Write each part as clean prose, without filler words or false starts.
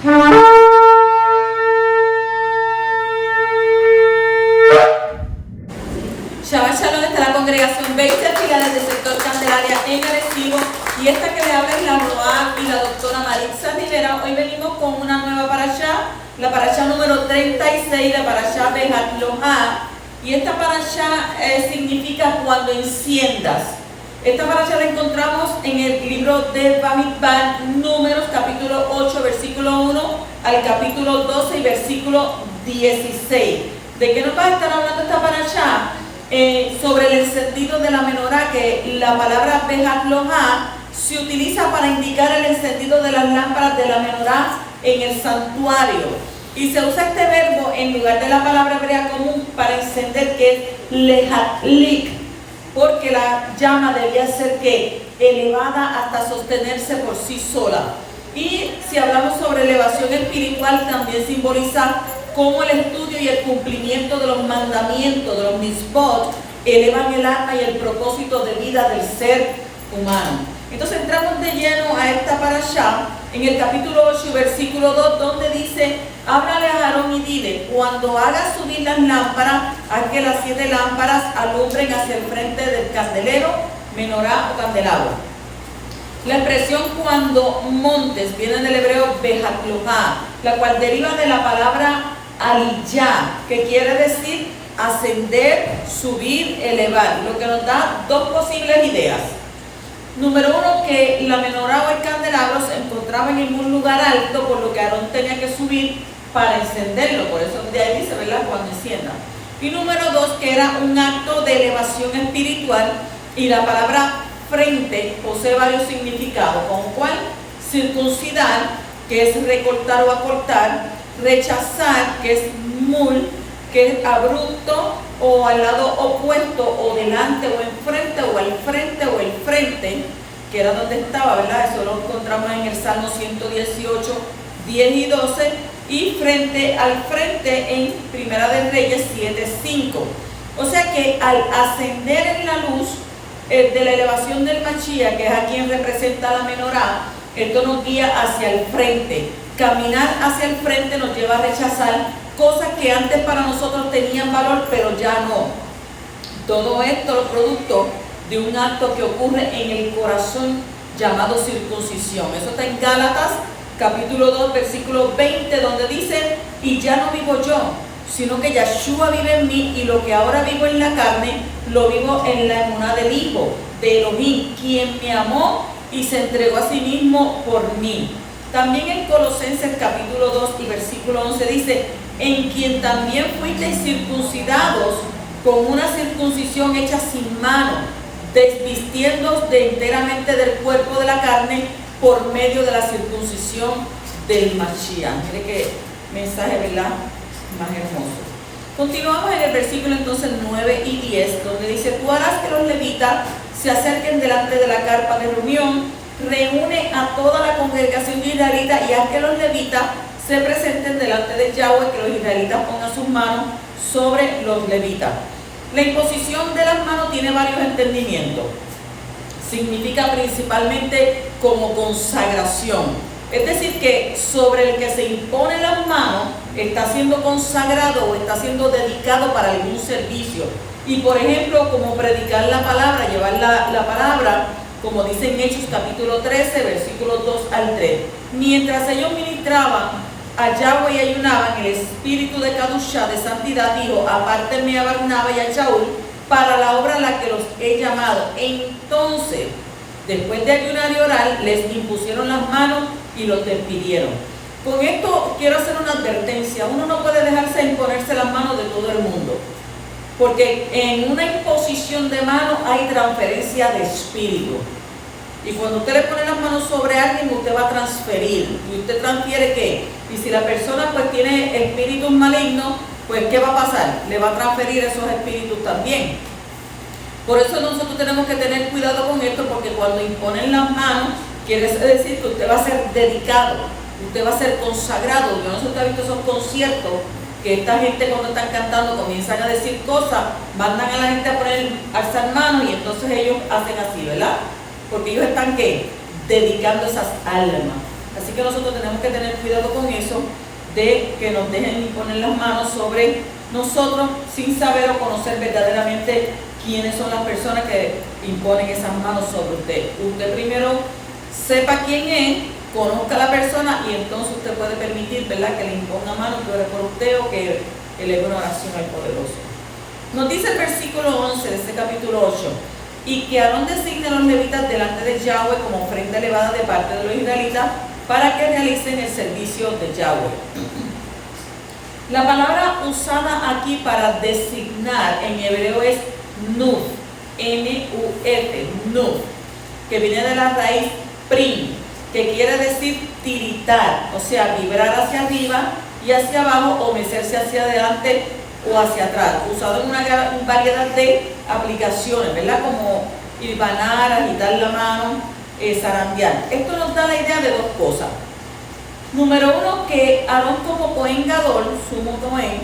Shabbat Shalom, está la congregación 20 filiales del sector Candelaria en Arecibo, y esta que le habla es la Roa y la doctora Maritza Rivera. Hoy venimos con una nueva parashá, la parashá número 36, la parashá Behat Lohá, y esta parashá significa cuando enciendas. Esta parashá la encontramos en el libro de Bamidbar, Números, capítulo 8, versículo 1 al capítulo 12 y versículo 16. ¿De qué nos va a estar hablando esta parashá? Sobre el encendido de la menorá, que la palabra Behat Lohá se utiliza para indicar el encendido de las lámparas de la menorá en el santuario, y se usa este verbo en lugar de la palabra hebrea común para encender, que es lehatlik, porque la llama debía ser que elevada hasta sostenerse por sí sola. Y si hablamos sobre elevación espiritual, también simboliza cómo el estudio y el cumplimiento de los mandamientos, de los mitzvot, elevan el alma y el propósito de vida del ser humano. Entonces entramos de lleno a esta parashá en el capítulo 8, versículo 2, donde dice: háblale a Aarón y dile, cuando hagas subir las lámparas, haz que las 7 lámparas alumbren hacia el frente del candelero, menorá o candelabro. La expresión cuando montes viene del hebreo Behat Lohá, la cual deriva de la palabra aliyá, que quiere decir ascender, subir, elevar, lo que nos da dos posibles ideas. Número uno, que la menorá o el candelabro se encontraba en un lugar alto, por lo que Aarón tenía que subir para encenderlo, por eso de ahí dice, ¿verdad?, cuando encienda. Y número dos, que era un acto de elevación espiritual, y la palabra frente posee varios significados, como cual circuncidar, que es recortar o acortar; rechazar, que es mul, que es abrupto o al lado opuesto, o delante o enfrente, o al frente o el frente, que era donde estaba, ¿verdad? Eso lo encontramos en el Salmo 118, 10 y 12, y frente al frente en Primera de Reyes 7, 5. O sea que al ascender en la luz de la elevación del Mashiach, que es a quien representa la menorá, esto nos guía hacia el frente. Caminar hacia el frente nos lleva a rechazar cosas que antes para nosotros tenían valor, pero ya no. Todo esto es producto de un acto que ocurre en el corazón llamado circuncisión. Eso está en Gálatas, capítulo 2, versículo 20, donde dice: y ya no vivo yo, sino que Yeshua vive en mí, y lo que ahora vivo en la carne, lo vivo en la emuná del Hijo de Elohim, quien me amó y se entregó a sí mismo por mí. También en Colosenses capítulo 2 y versículo 11 dice: en quien también fuisteis circuncidados con una circuncisión hecha sin mano, desvistiéndoos enteramente del cuerpo de la carne por medio de la circuncisión del Mashiach. Mire qué mensaje, ¿verdad?, más hermoso. Continuamos en el versículo entonces 9 y 10, donde dice: tú harás que los levitas se acerquen delante de la carpa de reunión, reúne a toda la congregación israelita y haz que los levitas se presenten delante de Yahweh, que los israelitas pongan sus manos sobre los levitas. La imposición de las manos tiene varios entendimientos. Significa principalmente como consagración, es decir, que sobre el que se impone las manos está siendo consagrado o está siendo dedicado para algún servicio. Y por ejemplo, como predicar la palabra, llevar la palabra, como dice en Hechos capítulo 13, versículos 2 al 3. Mientras ellos ministraban a Yahweh y ayunaban, el espíritu de Kadushá, de santidad, dijo: apártenme a Barnabá y a Shaul para la obra a la que los he llamado. Entonces, después de ayunar y orar, les impusieron las manos y los despidieron. Con esto quiero hacer una advertencia: uno no puede dejarse imponerse las manos de todo el mundo, porque en una imposición de manos hay transferencia de espíritu. Y cuando usted le pone las manos sobre alguien, usted va a transferir. ¿Y usted transfiere qué? Y si la persona pues tiene espíritus malignos, pues ¿qué va a pasar? Le va a transferir esos espíritus también. Por eso nosotros tenemos que tener cuidado con esto, porque cuando imponen las manos, quiere decir que usted va a ser dedicado, usted va a ser consagrado. Yo no sé si usted ha visto esos conciertos, que esta gente cuando están cantando comienzan a decir cosas, mandan a la gente a poner, alzar manos, y entonces ellos hacen así, ¿verdad? Porque ellos están, ¿qué?, dedicando esas almas. Así que nosotros tenemos que tener cuidado con eso, de que nos dejen imponer las manos sobre nosotros sin saber o conocer verdaderamente quiénes son las personas que imponen esas manos sobre usted. Usted primero sepa quién es, conozca a la persona y entonces usted puede permitir, ¿verdad?, que le imponga mano, que ore por usted o que eleve una oración al poderoso. Nos dice el versículo 11 de este capítulo 8, y que Aarón designe a los levitas delante de Yahweh como ofrenda elevada de parte de los israelitas para que realicen el servicio de Yahweh. La palabra usada aquí para designar en hebreo es nuf, N-U-F, nuf, que viene de la raíz prim, que quiere decir tiritar, o sea, vibrar hacia arriba y hacia abajo o mecerse hacia adelante o hacia atrás, usado en una variedad de aplicaciones, ¿verdad? Como hilvanar, agitar la mano, zarandear. Esto nos da la idea de dos cosas. Número uno, que Aarón como Cohen Gadol, sumo Cohen,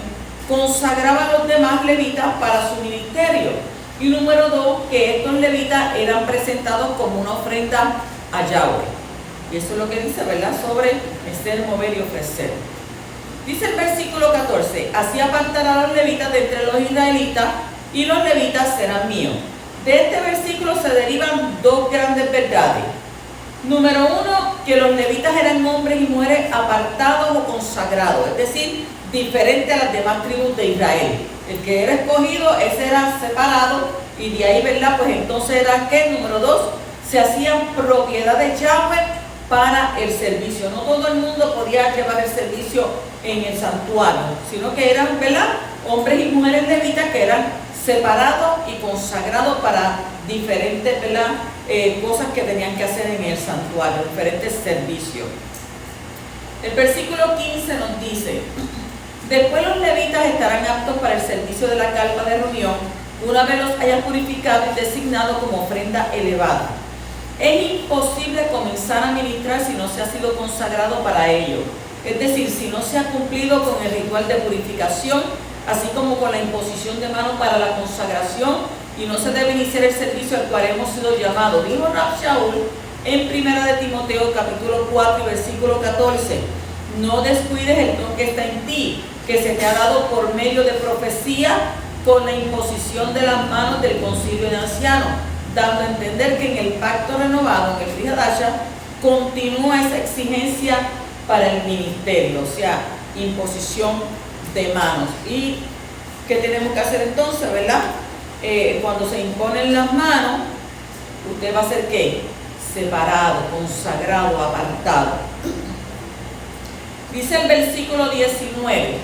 consagraba a los demás levitas para su ministerio. Y número dos, que estos levitas eran presentados como una ofrenda a Yahweh. Y eso es lo que dice, ¿verdad?, sobre mecer, mover y ofrecer. Dice el versículo 14, así apartará a los levitas de entre los israelitas y los levitas serán míos. De este versículo se derivan dos grandes verdades. Número uno, que los levitas eran hombres y mujeres apartados o consagrados, es decir, diferente a las demás tribus de Israel. El que era escogido, ese era separado, y de ahí, ¿verdad?, pues entonces era que, número dos, se hacían propiedad de Yahweh para el servicio. No todo el mundo podía llevar el servicio en el santuario, sino que eran, ¿verdad?, hombres y mujeres levitas que eran separados y consagrados para diferentes, ¿verdad?, cosas que tenían que hacer en el santuario, diferentes servicios. El versículo 15 nos dice, después los levitas estarán aptos para el servicio de la carpa de reunión, una vez los hayan purificado y designado como ofrenda elevada. Es imposible comenzar a ministrar si no se ha sido consagrado para ello. Es decir, si no se ha cumplido con el ritual de purificación, así como con la imposición de manos para la consagración, y no se debe iniciar el servicio al cual hemos sido llamados. Dijo Rab Shaul en 1 de Timoteo capítulo 4 y versículo 14, no descuides el don que está en ti, que se te ha dado por medio de profecía con la imposición de las manos del concilio de ancianos, dando a entender que en el pacto renovado, en el Brit Hadasha, continúa esa exigencia para el ministerio, o sea, imposición de manos. ¿Y qué tenemos que hacer entonces, verdad? Cuando se imponen las manos, usted va a ser ¿qué? Separado, consagrado, apartado. Dice el versículo 19,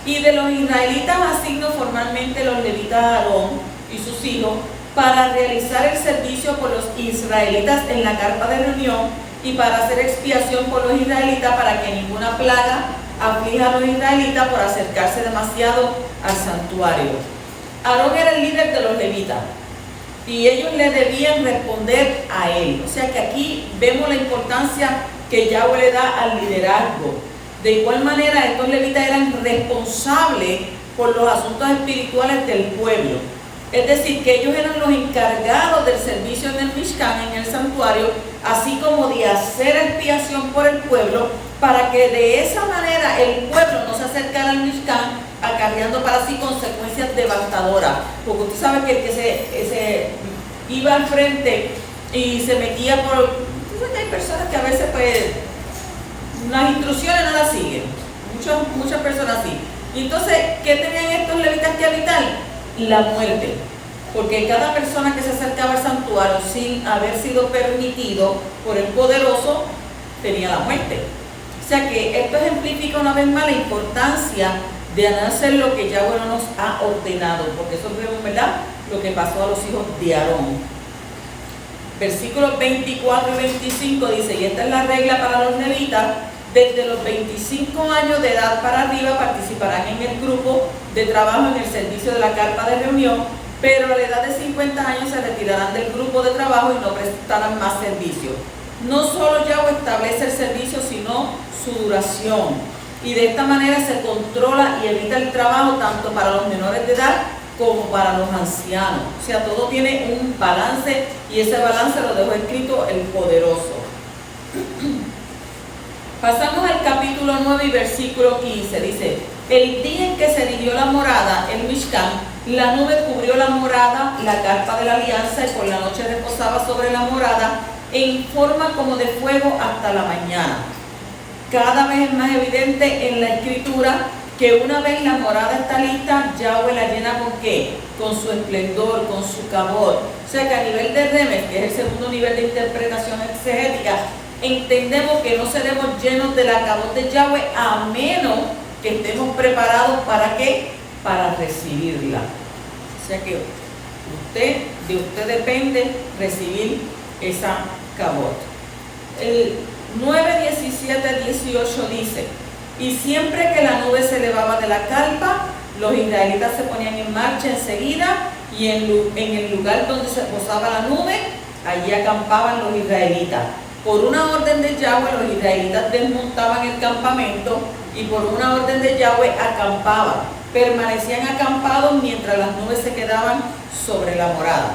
y de los israelitas asigno formalmente los levitas a Aarón y sus hijos para realizar el servicio por los israelitas en la carpa de reunión y para hacer expiación por los israelitas para que ninguna plaga aflija a los israelitas por acercarse demasiado al santuario. Aarón era el líder de los levitas y ellos le debían responder a él. O sea que aquí vemos la importancia que Yahweh le da al liderazgo. De igual manera, estos levitas eran responsables por los asuntos espirituales del pueblo. Es decir, que ellos eran los encargados del servicio en el Mishkan, en el santuario, así como de hacer expiación por el pueblo, para que de esa manera el pueblo no se acercara al Mishkan, acarreando para sí consecuencias devastadoras. Porque usted sabe que el que se iba al frente y se metía por... Usted sabe que hay personas que a veces pues las instrucciones no las siguen. Muchas personas sí. Y entonces, ¿qué tenían estos levitas que evitar? La muerte. Porque cada persona que se acercaba al santuario sin haber sido permitido por el poderoso tenía la muerte. O sea que esto ejemplifica una vez más la importancia de hacer lo que Yahweh nos ha ordenado, porque eso vemos, ¿verdad?, lo que pasó a los hijos de Aarón. Versículos 24 y 25 dice, y esta es la regla para los levitas, desde los 25 años de edad para arriba participarán en el grupo de trabajo en el servicio de la carpa de reunión, pero a la edad de 50 años se retirarán del grupo de trabajo y no prestarán más servicio. No solo Yahweh establece el servicio, sino su duración. Y de esta manera se controla y evita el trabajo tanto para los menores de edad como para los ancianos. O sea, todo tiene un balance y ese balance lo dejó escrito el poderoso. Pasamos al capítulo 9 y versículo 15. Dice, el día en que se erigió la morada, el Mishkan, la nube cubrió la morada, la carpa de la alianza, y por la noche reposaba sobre la morada en forma como de fuego hasta la mañana. Cada vez es más evidente en la escritura que una vez la morada está lista, Yahweh la llena ¿con qué? Con su esplendor, con su cabot. O sea que a nivel de Remes, que es el segundo nivel de interpretación exegética, entendemos que no seremos llenos de la cabot de Yahweh a menos que estemos preparados ¿para qué? Para recibirla. O sea que de usted depende recibir esa cabot. El 9, 17, 18 dice, y siempre que la nube se elevaba de la carpa, los israelitas se ponían en marcha enseguida, y en el lugar donde se posaba la nube, allí acampaban los israelitas. Por una orden de Yahweh, los israelitas desmontaban el campamento, y por una orden de Yahweh acampaban. Permanecían acampados mientras las nubes se quedaban sobre la morada.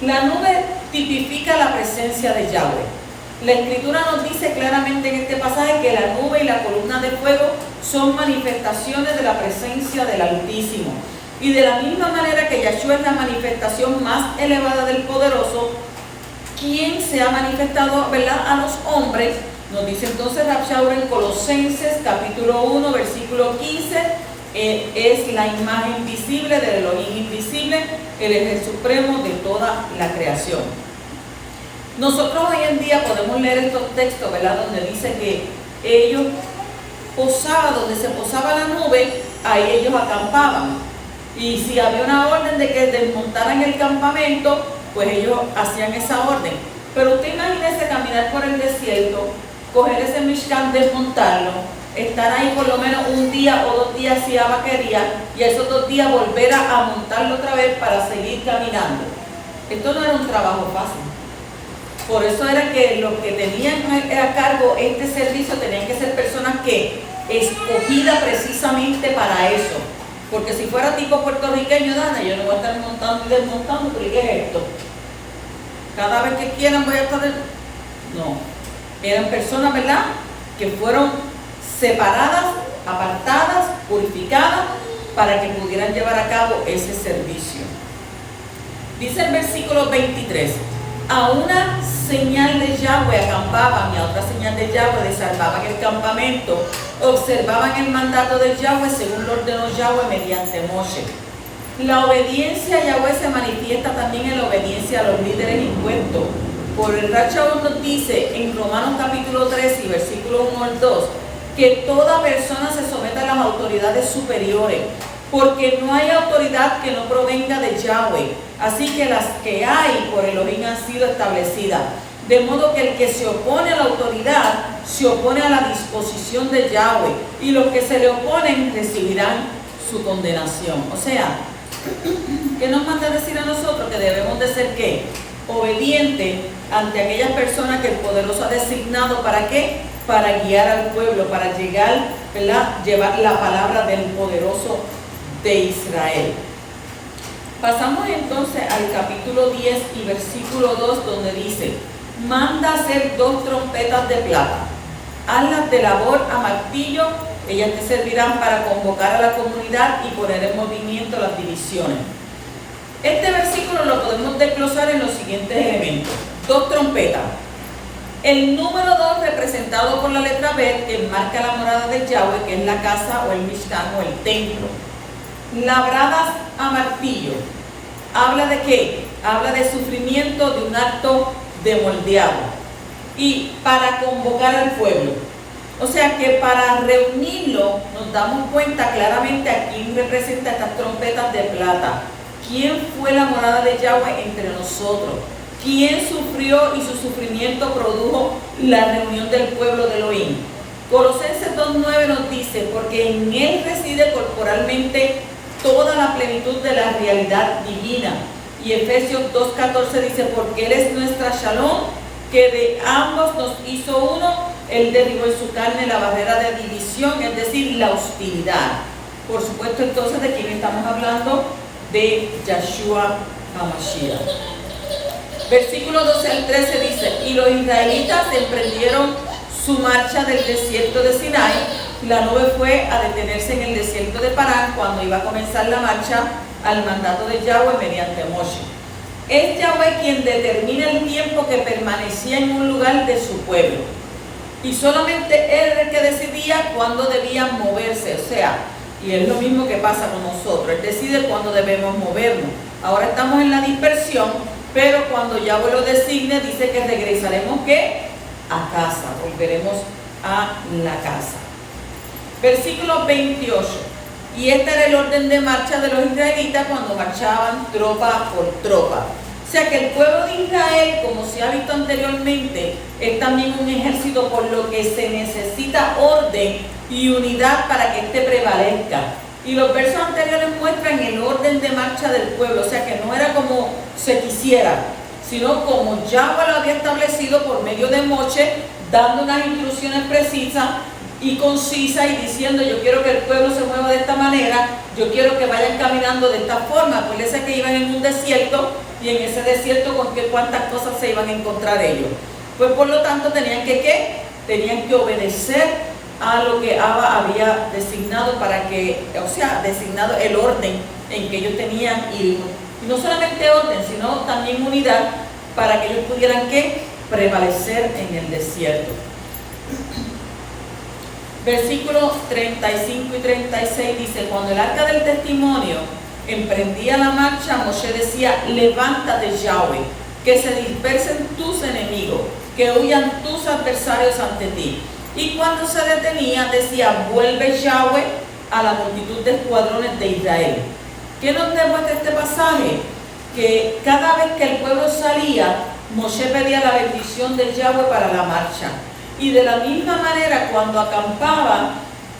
La nube tipifica la presencia de Yahweh. La escritura nos dice claramente en este pasaje que la nube y la columna de fuego son manifestaciones de la presencia del Altísimo. Y de la misma manera que Yahshua es la manifestación más elevada del Poderoso, quien se ha manifestado, ¿verdad?, a los hombres, nos dice entonces Rav Shaul en Colosenses capítulo 1 versículo 15, es la imagen visible del Elohim invisible, Él es el supremo de toda la creación. Nosotros hoy en día podemos leer estos textos, ¿verdad?, donde dice que ellos posaban, donde se posaba la nube, ahí ellos acampaban. Y si había una orden de que desmontaran el campamento, pues ellos hacían esa orden. Pero usted imagínese caminar por el desierto, coger ese Mishkan, desmontarlo, estar ahí por lo menos un día o 2 días si Abba quería, y esos 2 días volver a montarlo otra vez para seguir caminando. Esto no era un trabajo fácil. Por eso era que los que tenían a cargo este servicio tenían que ser personas que escogidas precisamente para eso. Porque si fuera tipo puertorriqueño, Dana, yo no voy a estar montando y desmontando, pero ¿qué es esto? Cada vez que quieran voy a estar... No, eran personas, ¿verdad?, que fueron separadas, apartadas, purificadas, para que pudieran llevar a cabo ese servicio. Dice el versículo 23, a una señal de Yahweh acampaban, y a otra señal de Yahweh desarmaban el campamento, observaban el mandato de Yahweh según lo ordenó Yahweh mediante Moshe. La obediencia a Yahweh se manifiesta también en la obediencia a los líderes impuestos. Por el Rav Shaul nos dice en Romanos capítulo 3 y versículo 1 al 2, que toda persona se someta a las autoridades superiores, porque no hay autoridad que no provenga de Yahweh, así que las que hay por Elohim han sido establecidas. De modo que el que se opone a la autoridad, se opone a la disposición de Yahweh, y los que se le oponen recibirán su condenación. O sea, ¿qué nos manda a decir a nosotros? Que debemos de ser, ¿qué?, obedientes ante aquellas personas que el Poderoso ha designado. ¿Para qué? Para guiar al pueblo, para llegar, ¿verdad?, llevar la palabra del Poderoso de Israel. Pasamos entonces al capítulo 10 y versículo 2, donde dice, manda hacer 2 trompetas de plata, hazlas de labor a martillo, ellas te servirán para convocar a la comunidad y poner en movimiento las divisiones. Este versículo lo podemos desglosar en los siguientes elementos. 2 trompetas. El número 2, representado por la letra B, que marca la morada de Yahweh, que es la casa o el Mishkan o el templo. Labradas a martillo. ¿Habla de qué? Habla de sufrimiento, de un acto de moldeado. Y para convocar al pueblo. O sea que para reunirlo nos damos cuenta claramente a quién representa estas trompetas de plata. ¿Quién fue la morada de Yahweh entre nosotros? ¿Quién sufrió y su sufrimiento produjo la reunión del pueblo de Elohim? Colosenses 2.9 nos dice, porque en él reside corporalmente toda la plenitud de la realidad divina. Y Efesios 2.14 dice, porque él es nuestra Shalom, que de ambos nos hizo uno. Él derribó en su carne la barrera de división, es decir, la hostilidad. Por supuesto, entonces, ¿de quién estamos hablando? De Yahshua HaMashiach. Versículo 12 al 13 dice, y los israelitas emprendieron su marcha del desierto de Sinai. La nube fue a detenerse en el desierto de Parán cuando iba a comenzar la marcha al mandato de Yahweh mediante Moshe. Es Yahweh quien determina el tiempo que permanecía en un lugar de su pueblo. Y solamente Él era el que decidía cuándo debían moverse. O sea, y es lo mismo que pasa con nosotros. Él decide cuándo debemos movernos. Ahora estamos en la dispersión, pero cuando Yahweh lo designe, dice que regresaremos, ¿qué? A casa. Volveremos a la casa. Versículo 28. Y este era el orden de marcha de los israelitas cuando marchaban tropa por tropa. O sea que el pueblo de Israel, como se ha visto anteriormente, es también un ejército, por lo que se necesita orden y unidad para que éste prevalezca. Y los versos anteriores muestran el orden de marcha del pueblo, o sea que no era como se quisiera, sino como Yahweh lo había establecido por medio de Moshe, dando unas instrucciones precisas y concisa y diciendo: yo quiero que el pueblo se mueva de esta manera, yo quiero que vayan caminando de esta forma. Acuérdense que iban en un desierto, y en ese desierto con cuántas cosas se iban a encontrar ellos. Pues por lo tanto tenían que ¿qué? Tenían que obedecer a lo que Abba había designado para que, o sea, designado el orden en que ellos tenían, y no solamente orden, sino también unidad para que ellos pudieran ¿qué? Prevalecer en el desierto. Versículos 35 y 36 dice: cuando el arca del testimonio emprendía la marcha, Moshe decía: levántate, Yahweh, que se dispersen tus enemigos, que huyan tus adversarios ante ti. Y cuando se detenía, decía: vuelve, Yahweh, a la multitud de escuadrones de Israel. ¿Qué nos demuestra este pasaje? Que cada vez que el pueblo salía, Moshe pedía la bendición de Yahweh para la marcha. Y de la misma manera, cuando acampaba,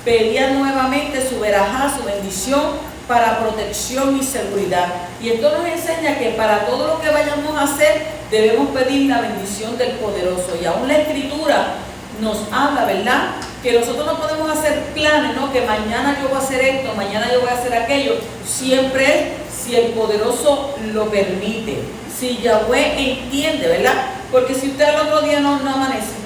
pedía nuevamente su verajá, su bendición, para protección y seguridad. Y esto nos enseña que para todo lo que vayamos a hacer, debemos pedir la bendición del Poderoso. Y aún la Escritura nos habla, ¿verdad?, que nosotros no podemos hacer planes, ¿no? Que mañana yo voy a hacer esto, mañana yo voy a hacer aquello. Siempre es si el Poderoso lo permite, si Yahweh entiende, ¿verdad? Porque si usted al otro día no amanece,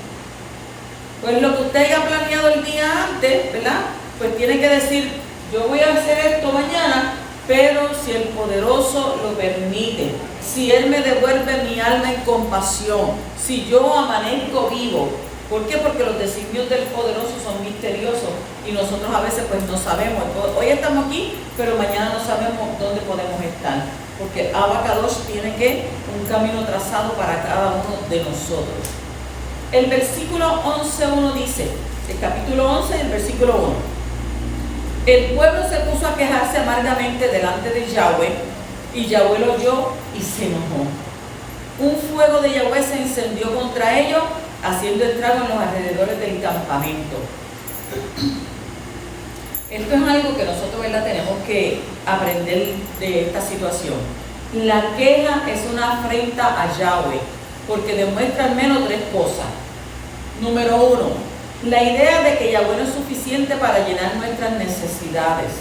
pues lo que usted haya planeado el día antes, ¿verdad?, pues tiene que decir: yo voy a hacer esto mañana, pero si el Poderoso lo permite, si Él me devuelve mi alma en compasión, si yo amanezco vivo. ¿Por qué? Porque los designios del Poderoso son misteriosos y nosotros a veces pues no sabemos. Hoy estamos aquí, pero mañana no sabemos dónde podemos estar, porque Abba Kadosh tiene un camino trazado para cada uno de nosotros. El versículo 11.1 dice, el capítulo 11, el versículo 1: el pueblo se puso a quejarse amargamente delante de Yahweh, y Yahweh lo oyó y se enojó. Un fuego de Yahweh se encendió contra ellos, haciendo estrago en los alrededores del campamento. Esto es algo que nosotros, ¿verdad?, tenemos que aprender de esta situación. La queja es una afrenta a Yahweh, porque demuestra al menos tres cosas. Número 1, la idea de que Yahweh no es suficiente para llenar nuestras necesidades.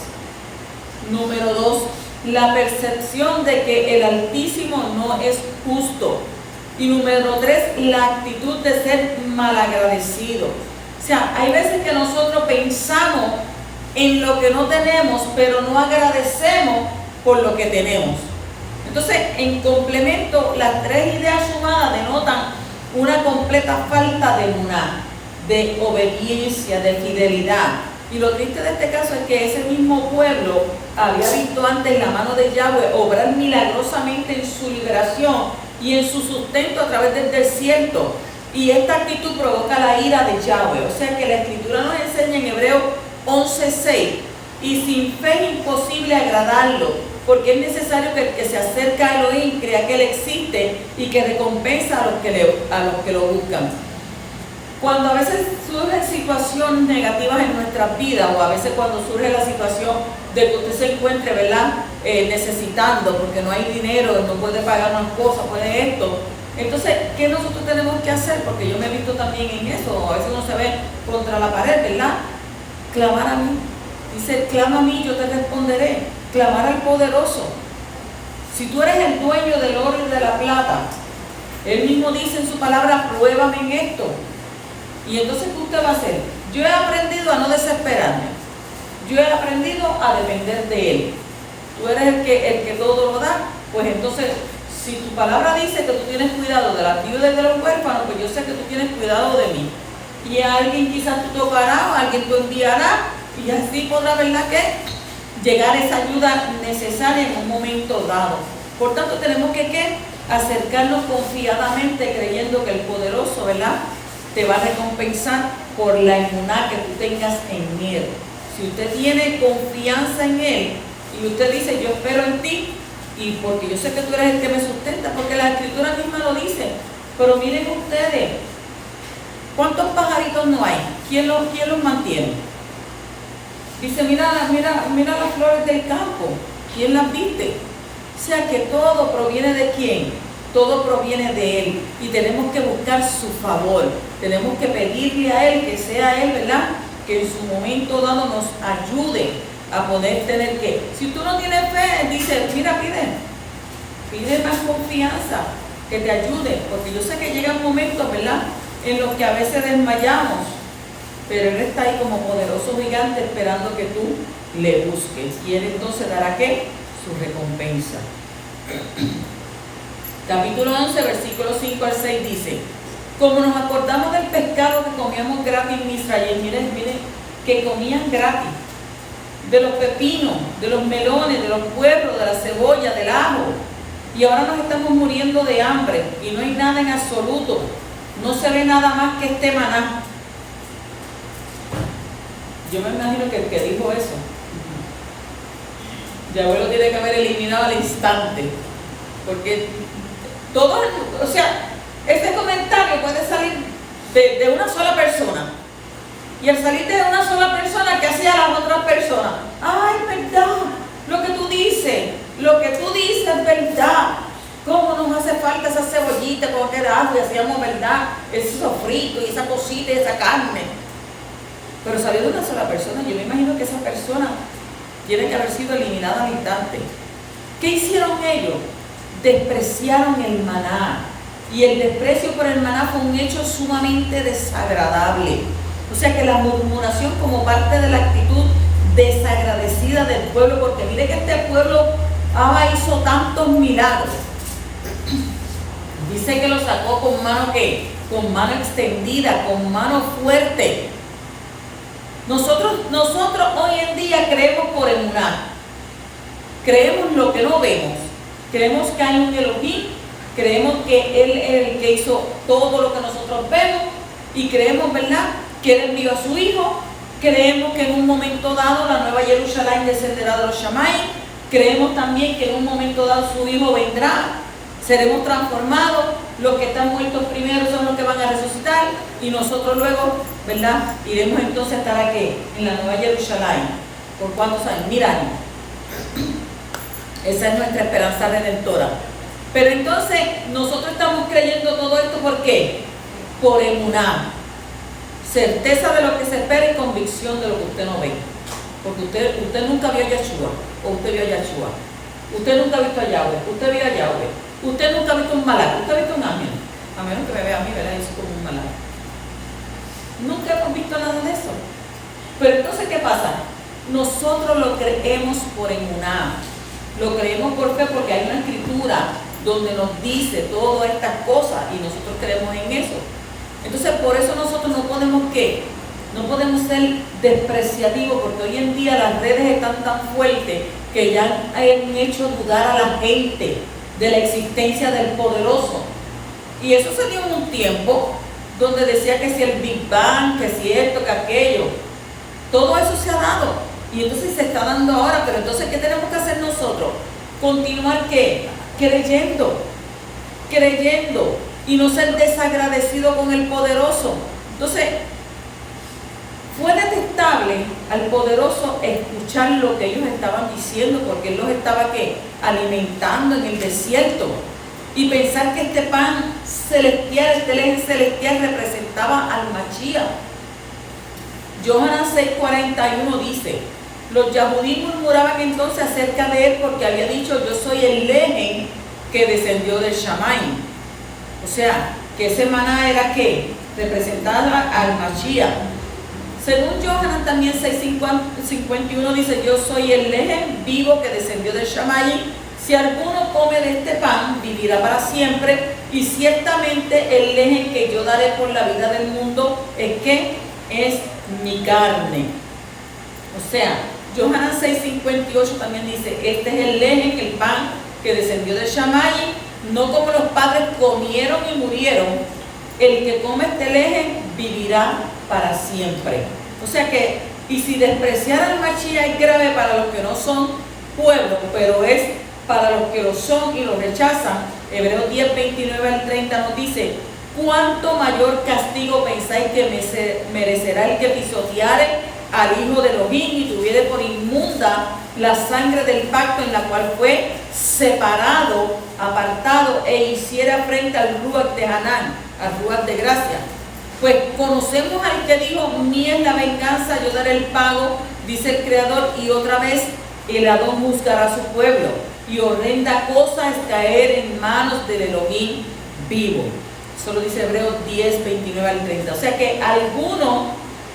Número 2, la percepción de que el Altísimo no es justo. Y número 3, la actitud de ser malagradecido. O sea, hay veces que nosotros pensamos en lo que no tenemos, pero no agradecemos por lo que tenemos. Entonces, en complemento, las tres ideas sumadas denotan una completa falta de emuná, de obediencia, de fidelidad. Y lo triste de este caso es que ese mismo pueblo había visto antes la mano de Yahweh obrar milagrosamente en su liberación y en su sustento a través del desierto. Y esta actitud provoca la ira de Yahweh. O sea que la Escritura nos enseña en Hebreos 11:6: y sin fe es imposible agradarlo, porque es necesario que el que se acerca a Elohim crea que Él existe y que recompensa a los que lo buscan. Cuando a veces surgen situaciones negativas en nuestras vidas, o a veces cuando surge la situación de que usted se encuentre, ¿verdad?, necesitando, porque no hay dinero, no puede pagar unas cosas, puede esto. Entonces, ¿qué nosotros tenemos que hacer? Porque yo me he visto también en eso, a veces uno se ve contra la pared, ¿verdad? Clamar a mí. Dice: clama a mí, yo te responderé. Clamar al Poderoso. Si tú eres el dueño del oro y de la plata, Él mismo dice en su palabra: pruébame en esto. Y entonces, ¿qué usted va a hacer? Yo he aprendido a no desesperarme. Yo he aprendido a depender de Él. Tú eres el que todo lo da. Pues entonces, si tu palabra dice que tú tienes cuidado de las viudas y de los huérfanos, pues yo sé que tú tienes cuidado de mí. Y a alguien quizás tú tocarás, o a alguien tú enviarás, y así podrá, ¿verdad?, que llegar esa ayuda necesaria en un momento dado. Por tanto, tenemos que acercarnos confiadamente, creyendo que el poderoso, ¿verdad?, te va a recompensar por la emuná que tú tengas en Él. Si usted tiene confianza en Él y usted dice, yo espero en ti, y porque yo sé que tú eres el que me sustenta, porque la Escritura misma lo dice. Pero miren ustedes, ¿cuántos pajaritos no hay? ¿Quién los mantiene? Dice, mira las flores del campo, ¿quién las viste? O sea que todo proviene de ¿quién? Todo proviene de Él, y tenemos que buscar su favor, tenemos que pedirle a Él, que sea Él, ¿verdad?, que en su momento dado nos ayude a poder tener que. Si tú no tienes fe, dice, mira, pide más confianza, que te ayude, porque yo sé que llegan momentos, ¿verdad?, en los que a veces desmayamos, pero Él está ahí como poderoso gigante esperando que tú le busques, y Él entonces dará ¿qué? Su recompensa. Capítulo 11, versículos 5 al 6 dice, como nos acordamos del pescado que comíamos gratis en Israel, miren, que comían gratis, de los pepinos, de los melones, de los puerros, de la cebolla, del ajo, y ahora nos estamos muriendo de hambre, y no hay nada en absoluto, no se ve nada más que este maná. Yo me imagino que el que dijo eso, Yahweh lo tiene que haber eliminado al instante, porque todo, o sea, este comentario puede salir de una sola persona, y al salir de una sola persona, ¿qué hacía las otras personas? Ay, verdad, lo que tú dices es verdad. ¿Cómo nos hace falta esa cebollita con aquel ajo? Y hacíamos, verdad, ese sofrito y esa cosita y esa carne. Pero salió de una sola persona. Yo me imagino que esa persona tiene que haber sido eliminada al instante. ¿Qué hicieron ellos? Despreciaron el maná. Y el desprecio por el maná fue un hecho sumamente desagradable. O sea que la murmuración como parte de la actitud desagradecida del pueblo, porque mire que este pueblo hizo tantos milagros. Dice que lo sacó con mano ¿qué? Con mano extendida, con mano fuerte. Nosotros hoy en día creemos por emuná. Creemos lo que no vemos. Creemos que hay un Elohim, creemos que Él es el que hizo todo lo que nosotros vemos, y creemos, ¿verdad?, que Él envió a su Hijo. Creemos que en un momento dado la nueva Jerusalén descenderá de los Shamayim. Creemos también que en un momento dado su Hijo vendrá, seremos transformados, los que están muertos primero son los que van a resucitar, y nosotros luego, ¿verdad?, iremos entonces a estar aquí, en la nueva Jerusalén. ¿Por cuántos años? 1000 años. Esa es nuestra esperanza redentora. Pero entonces, nosotros estamos creyendo todo esto, ¿por qué? Por emuná. Certeza de lo que se espera y convicción de lo que usted no ve. Porque usted nunca vio a Yeshua, o usted vio a Yeshua. Usted nunca ha visto a Yahweh, usted vio a Yahweh. Usted nunca ha visto un malak, usted ha visto un ángel. A menos que me vea a mí, ¿verdad? Yo soy como un malak. Nunca hemos visto nada de eso. Pero entonces, ¿qué pasa? Nosotros lo creemos por emuná. Lo creemos por fe, porque hay una escritura donde nos dice todas estas cosas y nosotros creemos en eso. Entonces, por eso nosotros no podemos ¿qué? No podemos ser despreciativos, porque hoy en día las redes están tan fuertes que ya han hecho dudar a la gente de la existencia del poderoso. Y eso se dio en un tiempo donde decía que si el Big Bang, que si esto, que aquello, todo eso se ha dado. Y entonces se está dando ahora, pero entonces ¿qué tenemos que hacer nosotros? Continuar ¿qué? Creyendo y no ser desagradecido con el poderoso. Entonces, fue detestable al poderoso escuchar lo que ellos estaban diciendo, porque él los estaba ¿qué? Alimentando en el desierto, y pensar que este pan celestial, este leche celestial representaba al Mashiach. Yohanan 6:41 dice: los Yahudí murmuraban entonces acerca de él, porque había dicho, yo soy el lejen que descendió del Shamayim. O sea, que ese maná era ¿qué? representada al Mashiach. Según Yohanan también 6:51 dice: yo soy el lejen vivo que descendió del Shamayim. Si alguno come de este pan, vivirá para siempre, y ciertamente el lejen que yo daré por la vida del mundo es mi carne. O sea, Yohanan 6:58 también dice: este es el lejen, el pan que descendió del Shamayim, no como los padres comieron y murieron. El que come este lejen vivirá para siempre. O sea que, y si despreciar al Mashiach es grave para los que no son pueblo, pero es para los que lo son y lo rechazan. Hebreos 10:29-30 nos dice: ¿cuánto mayor castigo pensáis que merecerá el que pisoteare al Hijo de Elohim y tuviere por inmunda la sangre del pacto en la cual fue separado, apartado, e hiciera frente al Ruach de Hanán, al Ruach de gracia? Pues conocemos al que dijo: mía es la venganza, yo daré el pago, dice el Creador, y otra vez el Adón juzgará a su pueblo, y horrenda cosa es caer en manos del Elohim vivo. Eso lo dice Hebreos 10:29-30. O sea que a algunos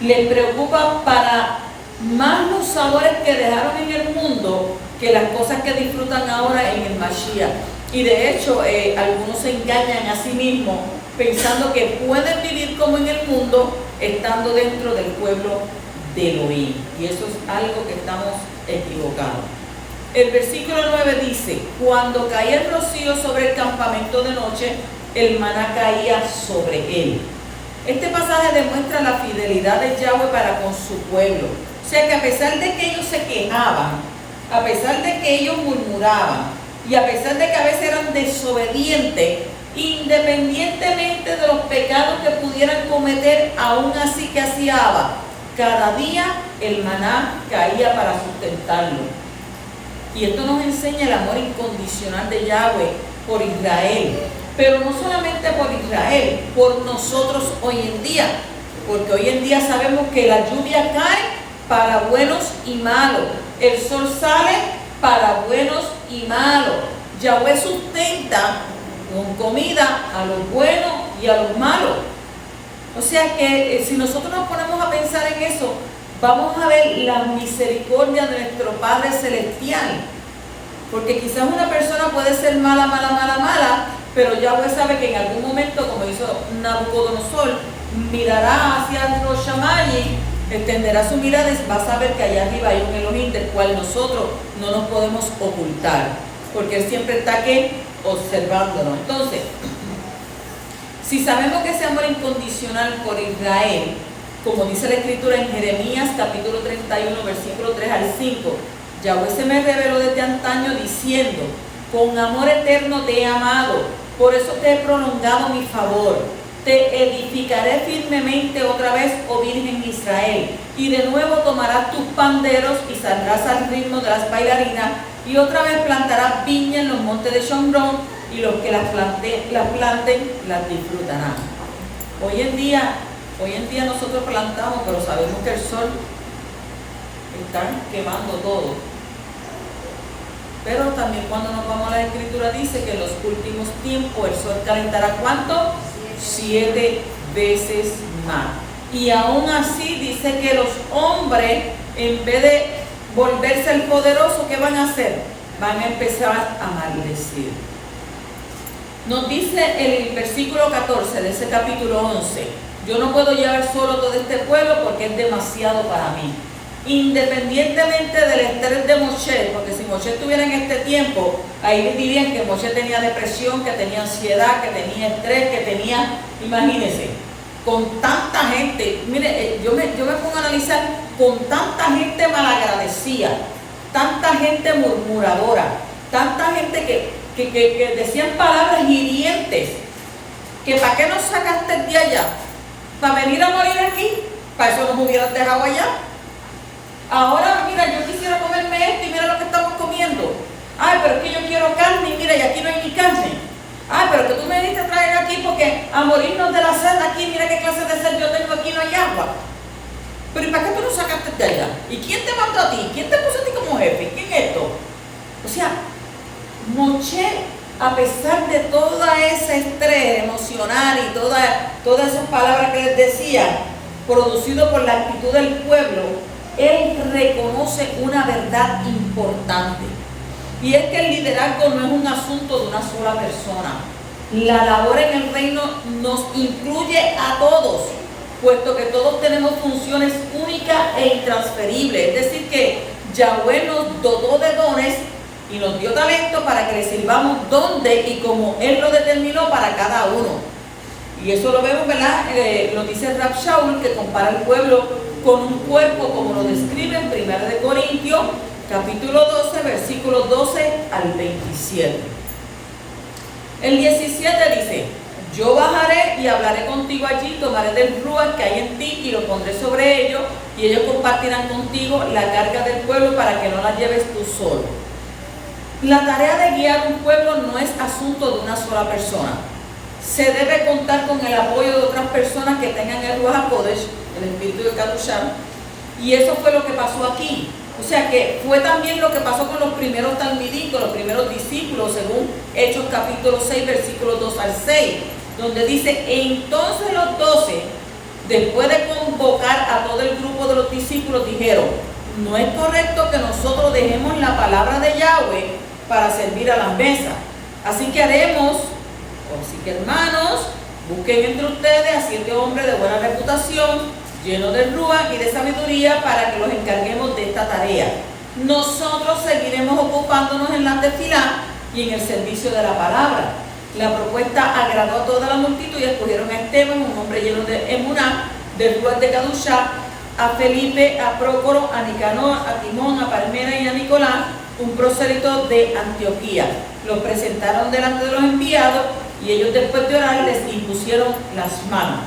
les preocupa para más los sabores que dejaron en el mundo que las cosas que disfrutan ahora en el Mashiach. Y de hecho, algunos se engañan a sí mismos pensando que pueden vivir como en el mundo estando dentro del pueblo de Elohim. Y eso es algo que estamos equivocados. El versículo 9 dice: cuando caía el rocío sobre el campamento de noche, el maná caía sobre él. Este pasaje demuestra la fidelidad de Yahweh para con su pueblo. O sea que a pesar de que ellos se quejaban, a pesar de que ellos murmuraban, y a pesar de que a veces eran desobedientes, independientemente de los pecados que pudieran cometer, aún así que hacía Abba, cada día el maná caía para sustentarlo. Y esto nos enseña el amor incondicional de Yahweh por Israel. Pero no solamente por Israel, por nosotros hoy en día. Porque hoy en día sabemos que la lluvia cae para buenos y malos. El sol sale para buenos y malos. Yahweh sustenta con comida a los buenos y a los malos. O sea que si nosotros nos ponemos a pensar en eso, vamos a ver la misericordia de nuestro Padre Celestial. Porque quizás una persona puede ser mala, pero Yahweh sabe que en algún momento, como hizo Nabucodonosor, mirará hacia los Shamayim, extenderá su mirada y va a saber que allá arriba hay un Elohim del cual nosotros no nos podemos ocultar, porque Él siempre está aquí observándonos. Entonces, si sabemos que ese amor incondicional por Israel, como dice la Escritura en Jeremías capítulo 31, versículo 3 al 5, Yahweh se me reveló desde antaño diciendo: con amor eterno te he amado, por eso te he prolongado mi favor. Te edificaré firmemente otra vez, oh Virgen Israel, y de nuevo tomarás tus panderos y saldrás al ritmo de las bailarinas, y otra vez plantarás viña en los montes de Shomrón, y los que las planten las disfrutarán. Hoy en día nosotros plantamos, pero sabemos que el sol está quemando todo. Pero también cuando nos vamos a la Escritura dice que en los últimos tiempos el sol calentará ¿cuánto? 7 veces más. Y aún así dice que los hombres, en vez de volverse el poderoso, ¿qué van a hacer? Van a empezar a maldecir. Nos dice el versículo 14 de ese capítulo 11: yo no puedo llevar solo todo este pueblo porque es demasiado para mí. Independientemente del estrés de Moshe, porque si Moshe estuviera en este tiempo, ahí dirían que Moshe tenía depresión, que tenía ansiedad, que tenía estrés, que tenía, imagínense, con tanta gente. Mire, yo me pongo a analizar, con tanta gente malagradecida, tanta gente murmuradora, tanta gente que decían palabras hirientes, que ¿para qué nos sacaste de allá? ¿Para venir a morir aquí? ¿Para eso nos hubieras dejado allá? Ahora, mira, yo quisiera comerme esto y mira lo que estamos comiendo. Ay, pero es que yo quiero carne y mira, y aquí no hay ni carne. Ay, pero que tú me viniste a traer aquí porque a morirnos de la sed aquí, mira qué clase de sed yo tengo aquí, no hay agua. Pero ¿y para qué tú nos sacaste de allá? ¿Y quién te mandó a ti? ¿Quién te puso a ti como jefe? ¿Quién es esto? O sea, Moshe a pesar de toda ese estrés emocional y todas esas palabras que les decía, producido por la actitud del pueblo, él reconoce una verdad importante. Y es que el liderazgo no es un asunto de una sola persona. La labor en el reino nos incluye a todos, puesto que todos tenemos funciones únicas e intransferibles. Es decir, que Yahweh nos dotó de dones y nos dio talento para que le sirvamos donde y como Él lo determinó para cada uno. Y eso lo vemos, ¿verdad? Lo dice Rab Shaul, que compara el pueblo con un cuerpo, como lo describe en 1 Corintios, capítulo 12, versículos 12 al 27. El 17 dice: yo bajaré y hablaré contigo allí, tomaré del ruach que hay en ti y lo pondré sobre ellos, y ellos compartirán contigo la carga del pueblo para que no la lleves tú solo. La tarea de guiar un pueblo no es asunto de una sola persona. Se debe contar con el apoyo de otras personas que tengan el Ruach HaKodesh, el espíritu de Kadosham, y eso fue lo que pasó aquí. O sea que fue también lo que pasó con los primeros talmidim, con los primeros discípulos, según Hechos capítulo 6, versículos 2 al 6, donde dice: entonces los 12, después de convocar a todo el grupo de los discípulos, dijeron: no es correcto que nosotros dejemos la palabra de Yahweh para servir a las mesas. Así que haremos, así que hermanos, busquen entre ustedes a 7 hombres de buena reputación, llenos de ruach y de sabiduría, para que los encarguemos de esta tarea. Nosotros seguiremos ocupándonos en la tefilá y en el servicio de la palabra. La propuesta agradó a toda la multitud y escogieron a Esteban, un hombre lleno de emuná, de ruach de Kadoshá, a Felipe, a Prócoro, a Nicanor, a Timón, a Parmena y a Nicolás, un prosélito de Antioquía. Los presentaron delante de los enviados y ellos, después de orar, les impusieron las manos.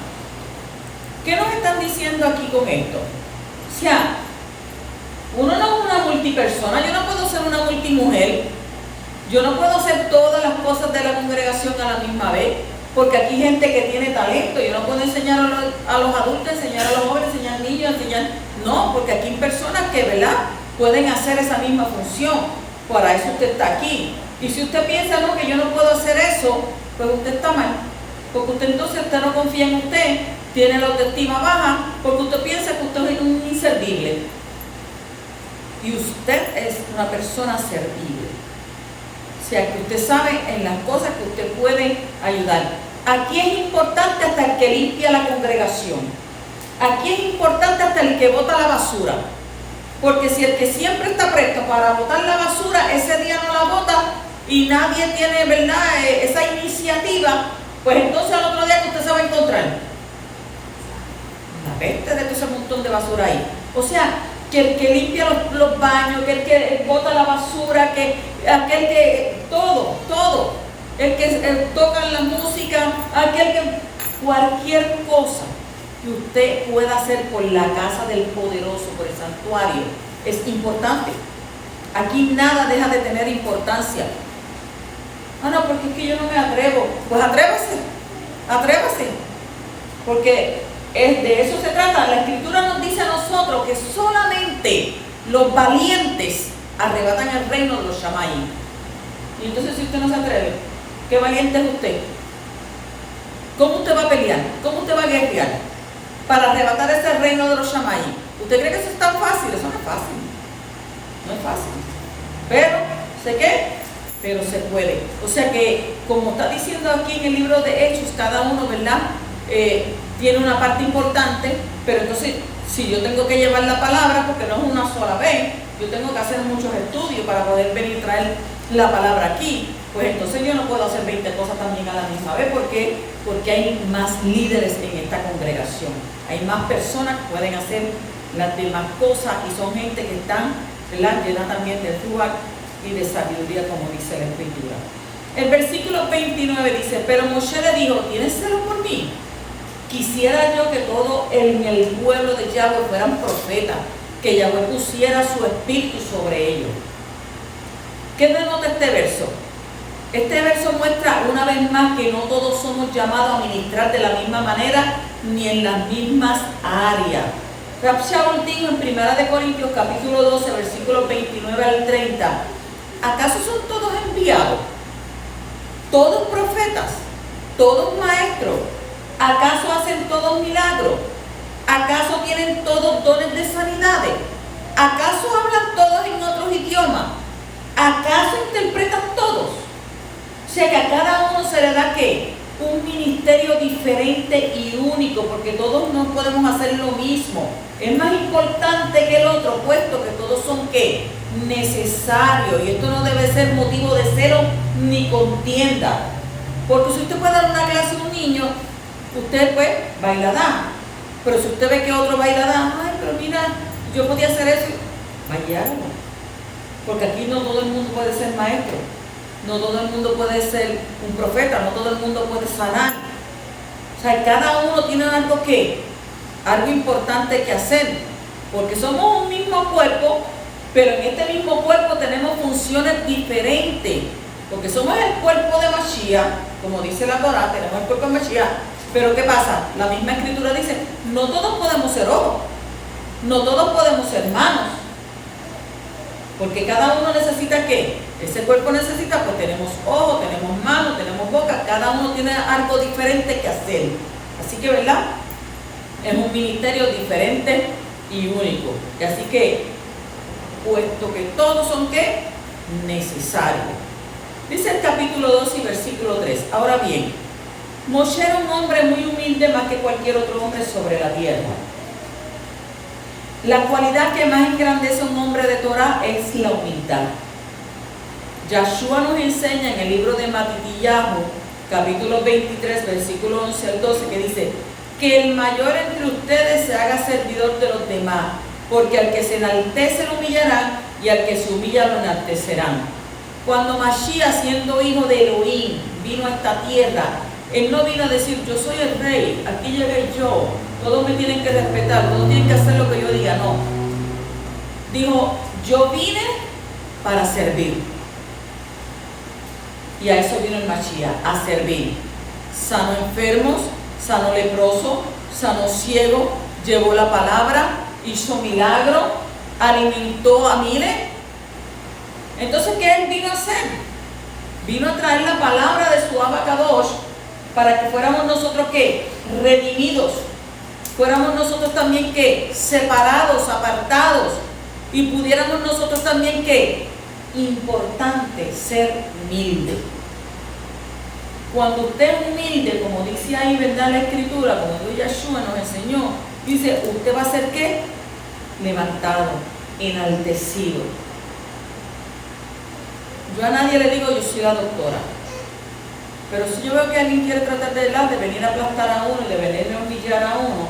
¿Qué nos están diciendo aquí con esto? O sea, uno no es una multipersona. Yo no puedo ser una multimujer. Yo no puedo hacer todas las cosas de la congregación a la misma vez, porque aquí hay gente que tiene talento. Yo no puedo enseñar a los adultos, enseñar a los jóvenes, enseñar niños, enseñar... No, porque aquí hay personas que, ¿verdad?, pueden hacer esa misma función. Para eso usted está aquí. Y si usted piensa, no, que yo no puedo hacer eso, pues usted está mal. Porque usted no confía en usted, tiene la autoestima baja, porque usted piensa que usted es un inservible. Y usted es una persona servible. O sea, que usted sabe en las cosas que usted puede ayudar. Aquí es importante hasta el que limpia la congregación. Aquí es importante hasta el que bota la basura. Porque si el que siempre está presto para botar la basura, ese día no la bota y nadie tiene, ¿verdad?, esa iniciativa, pues entonces al otro día que usted se va a encontrar la peste de todo ese montón de basura ahí. O sea, que el que limpia los baños, que el que bota la basura, que aquel que todo, el que toca la música, aquel que cualquier cosa que usted pueda hacer por la casa del poderoso, por el santuario, es importante. Aquí nada deja de tener importancia. Ah, no, porque es que yo no me atrevo. Pues atrévase, porque de eso se trata. La Escritura nos dice a nosotros que solamente los valientes arrebatan el reino de los Shamayim. Y entonces, si usted no se atreve, ¿qué valiente es usted? ¿Cómo usted va a pelear? ¿Cómo usted va a guerrear para arrebatar ese reino de los Shamayim? ¿Usted cree que eso es tan fácil? Eso no es fácil. No es fácil. Pero, ¿sé qué? Pero se puede. O sea que, como está diciendo aquí en el libro de Hechos, cada uno, ¿verdad?, tiene una parte importante, pero entonces, si yo tengo que llevar la palabra, porque no es una sola vez, yo tengo que hacer muchos estudios para poder venir y traer la palabra aquí, pues entonces yo no puedo hacer 20 cosas también a la misma vez. ¿Por qué? Porque hay más líderes en esta congregación. Hay más personas que pueden hacer las demás cosas y son gente que están, ¿verdad?, llena también de ruach y de sabiduría, como dice la Escritura. El versículo 29 dice: pero Moshe le dijo: ¿tienes celo por mí? Quisiera yo que todo en el pueblo de Yahweh fueran profetas, que Yahweh pusiera su espíritu sobre ellos. ¿Qué denota este verso? Este verso muestra una vez más que no todos somos llamados a ministrar de la misma manera ni en las mismas áreas. Rab Shaul dijo en 1 Corintios capítulo 12, versículos 29 al 30: ¿acaso son todos enviados? ¿Todos profetas? ¿Todos maestros? ¿Acaso hacen todos milagros? ¿Acaso tienen todos dones de sanidades? ¿Acaso hablan todos en otros idiomas? ¿Acaso interpretan todos? O sea que a cada uno se le da ¿qué? Un ministerio diferente y único, porque todos no podemos hacer lo mismo. Es más importante que el otro, puesto que todos son ¿qué? Necesarios. Y esto no debe ser motivo de celo ni contienda. Porque si usted puede dar una clase a un niño, usted pues bailará. Pero si usted ve que otro bailará, ay, pero mira, yo podía hacer eso, vaya. Porque aquí no todo el mundo puede ser maestro. No todo el mundo puede ser un profeta, no todo el mundo puede sanar. O sea, cada uno tiene algo importante que hacer, porque somos un mismo cuerpo, pero en este mismo cuerpo tenemos funciones diferentes, porque somos el cuerpo de Mashiach, como dice la Torá, tenemos el cuerpo de Mashiach, pero ¿qué pasa? La misma escritura dice, no todos podemos ser ojos, no todos podemos ser manos, porque cada uno necesita ¿qué? Ese cuerpo necesita, pues tenemos ojos, tenemos manos, tenemos boca, cada uno tiene algo diferente que hacer. Así que, ¿verdad? Es un ministerio diferente y único. Y así que, puesto que todos son ¿qué? Necesarios. Dice el capítulo 2 y versículo 3. Ahora bien, Moshe era un hombre muy humilde más que cualquier otro hombre sobre la tierra. La cualidad que más engrandece a un hombre de Torah es la humildad. Yahshua nos enseña en el libro de Matitillahu, capítulo 23, versículo 11 al 12, que dice, que el mayor entre ustedes se haga servidor de los demás, porque al que se enaltece lo humillarán, y al que se humilla lo enaltecerán. Cuando Mashiach, siendo hijo de Elohim, vino a esta tierra, él no vino a decir, yo soy el rey, aquí llegué yo, todos me tienen que respetar, todos tienen que hacer lo que yo diga, no. Dijo, yo vine para servir. Y a eso vino el Mashiach, a servir. Sanó enfermos, sanó leproso, sanó ciego, llevó la palabra, hizo milagro, alimentó a miles. Entonces, ¿qué él vino a hacer? Vino a traer la palabra de su Abacadosh para que fuéramos nosotros ¿qué? Redimidos. Fuéramos nosotros también ¿qué? Separados, apartados. Y pudiéramos nosotros también ¿qué? Importante ser humilde. Cuando usted es humilde, como dice ahí, ¿verdad? La escritura, como Dios Yahshua nos enseñó, dice, usted va a ser ¿qué? Levantado, enaltecido. Yo a nadie le digo, yo soy la doctora. Pero si yo veo que alguien quiere tratar de venir a aplastar a uno y de venir a humillar a uno,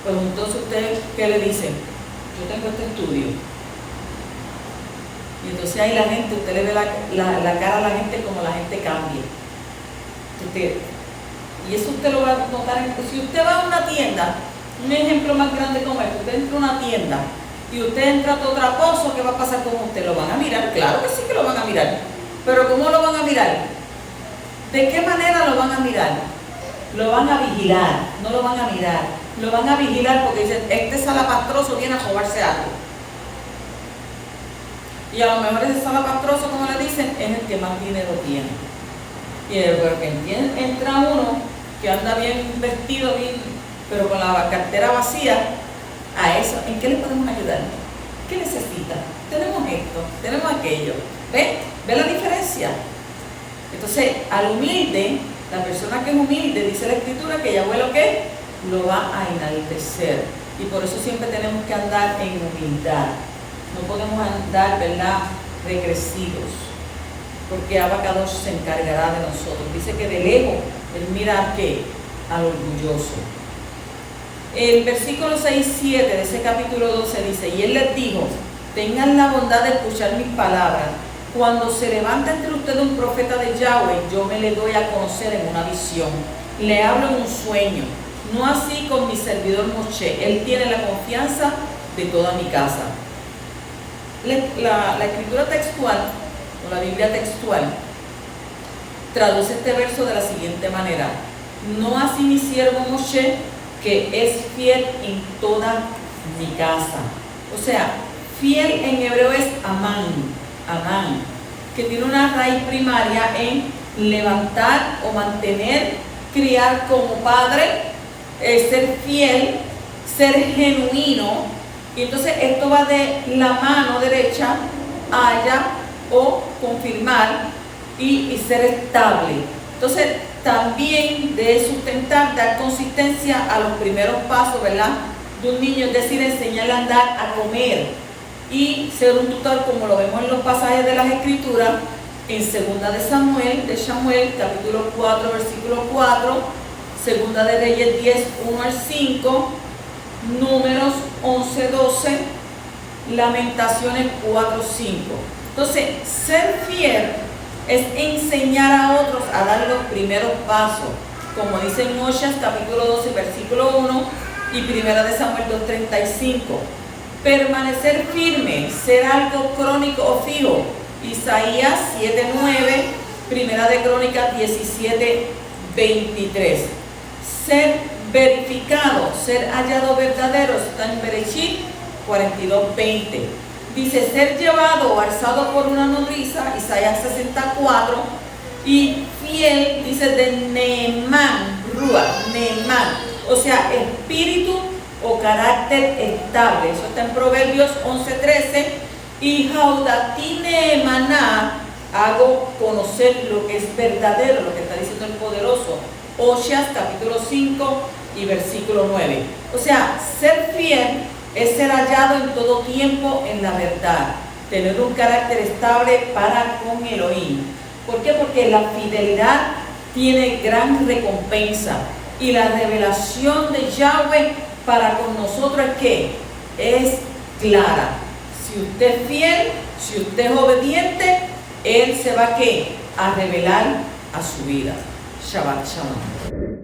pues entonces usted, ¿qué le dicen? Yo tengo este estudio. Y entonces ahí la gente, usted le ve la cara a la gente como la gente cambia. Y eso usted lo va a notar. Si usted va a una tienda, un ejemplo más grande como este, usted entra a una tienda y usted entra todo traposo, ¿qué va a pasar con usted? ¿Lo van a mirar? Claro que sí que lo van a mirar. Pero ¿cómo lo van a mirar? ¿De qué manera lo van a mirar? Lo van a vigilar, no lo van a mirar. Lo van a vigilar porque dicen, este salapastroso viene a robarse algo. Y a lo mejor ese salapastroso, como le dicen, es el que más dinero tiene. Y el que entra uno que anda bien vestido, bien, pero con la cartera vacía, a eso, ¿en qué le podemos ayudar? ¿Qué necesita? Tenemos esto, tenemos aquello. ¿Ve? ¿Ve la diferencia? Entonces, al humilde, la persona que es humilde, dice la escritura que Yahweh lo que lo va a enaltecer. Y por eso siempre tenemos que andar en humildad. No podemos andar, ¿verdad?, regresidos. Porque Abacadosh se encargará de nosotros. Dice que de lejos él mira a qué, al orgulloso. El versículo 6-7 de ese capítulo 12 dice, y él les dijo, tengan la bondad de escuchar mis palabras. Cuando se levanta entre ustedes un profeta de Yahweh, yo me le doy a conocer en una visión. Le hablo en un sueño. No así con mi servidor Moshe. Él tiene la confianza de toda mi casa. La escritura textual, o la Biblia textual, traduce este verso de la siguiente manera. No así mi siervo Moshe, que es fiel en toda mi casa. O sea, fiel en hebreo es amán, amán, que tiene una raíz primaria en levantar o mantener, criar como padre, ser fiel, ser genuino. Y entonces esto va de la mano derecha allá o confirmar y ser estable. Entonces también de sustentar, dar consistencia a los primeros pasos, ¿verdad?, de un niño, es decir, enseñarle a andar, a comer y ser un tutor, como lo vemos en los pasajes de las Escrituras, en segunda de Samuel, capítulo 4, versículo 4, segunda de Reyes 10, 1 al 5, Números 11, 12, Lamentaciones 4, 5. Entonces, ser fiel es enseñar a otros a dar los primeros pasos, como dice en Oseas capítulo 12, versículo 1 y primera de Samuel 2:35. Permanecer firme, ser algo crónico o fijo, Isaías 7:9, primera de Crónicas 17:23. Ser verificado, ser hallado verdadero, está en Bereshit 42:20. Dice ser llevado o alzado por una nodriza, Isaías 64, y fiel, dice de Neemán, Ruach, Neemán, o sea, espíritu o carácter estable. Eso está en Proverbios 11:13, y Jaudati Neemaná, hago conocer lo que es verdadero, lo que está diciendo el poderoso, Oseas capítulo 5 y versículo 9. O sea, ser fiel es ser hallado en todo tiempo en la verdad, tener un carácter estable para con Elohim. ¿Por qué? Porque la fidelidad tiene gran recompensa y la revelación de Yahweh para con nosotros es que es clara. Si usted es fiel, si usted es obediente, Él se va a revelar a su vida. Shabbat Shalom.